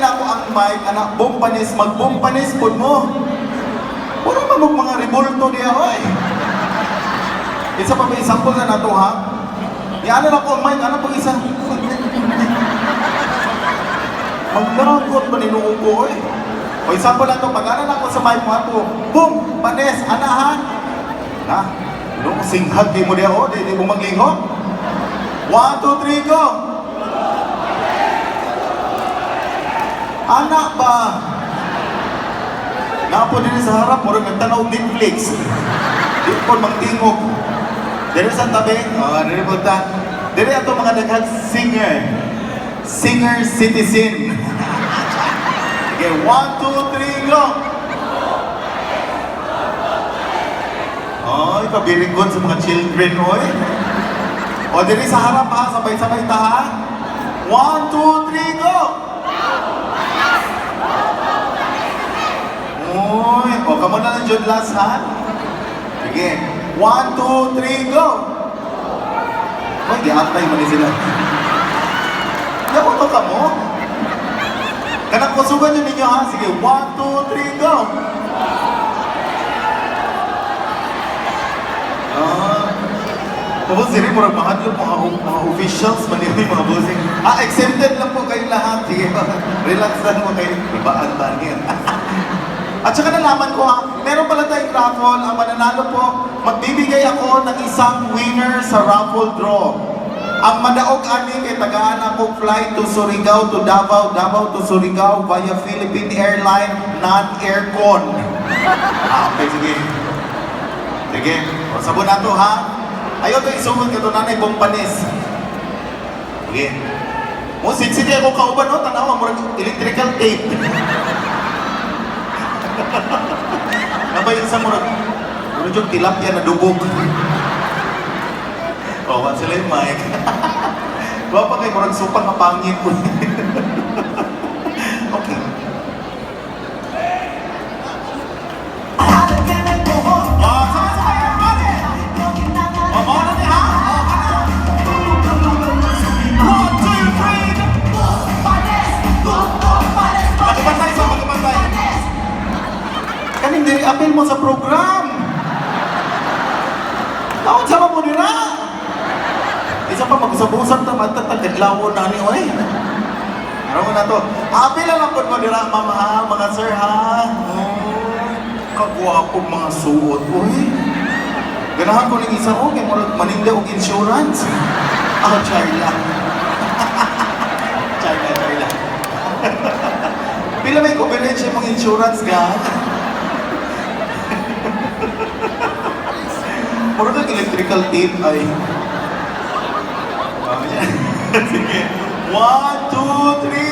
na ako ang mic, anak, bumpanis, magbumpanis po mo. Puro mamog mga revolto niya, oy. Isa pa may sample na nato, ha? Yan na ako ang mic, anak, pag isa. Magdarakot pa ninuong ko, oy. O sample na ito, pag-anan ako sa mic mo, ako, boom, panis, anahan. Na, ano, singhag di mo niya, oh, di mo maglingkod. 1, 2, 3, go! Anak ba? Napo din sa harap, murag nagtanaw Netflix. Di po magtingog. Dito sa tabi, dito po ta. Dito ato mga daghang singer. Singer citizen. Okay, 1, 2, 3, go! Oy, pabilingkod sa mga children, oy. O, dito sa harap ha, sabay-sabay ta ha. 1, 2, 3, go! Uy, o kamo na lang dyan last ha. Sige. 1, 2, 3, go! Uy, di-antay mo din sila. Di ako to kamo. Kanang kusugan nyo ninyo ha. Sige, 1, 2, 3, go! Tapos sila, murag mahadlo mga officials, manili mga bossing. Exempted lang po kayo lahat. Sige, relax lang mo kayo. Ibaan ba niyan? At saka nalaman ko ha, meron pala tayong raffle. Ang mananalo po, magbibigay ako ng isang winner sa raffle draw. Ang madaog ani kay tagaan ako flight to Surigao to Davao, Davao to Surigao via Philippine Airline non-aircon. Okay, sige. Sige, o, sabon na to ha. Ayaw ito isumod ka ito nanay bumpanis. Sige. O, sige ako kauban no, tanawa mo electrical tape. Nabayin sa murag, murag yung tilapia na dubog. O, wan sila yung mic. Bawa pa kayo, murag supang kapangin po. Okay. Kaning diri apel mo sa program. Taon sama mo nila. Isa pa magsabusan ta matataglawo na ni oy. Araw na to. Apel lang pud mo dira mama ha, mga sir ha. Oh, kagwapo mga suot oy. Ganahan ko ning isa ko kay murag maninda og insurance. Charla. Charla. Pila may coverage mong insurance ga? Mura kang electrical tape ay. Sige. 1, 2, 3.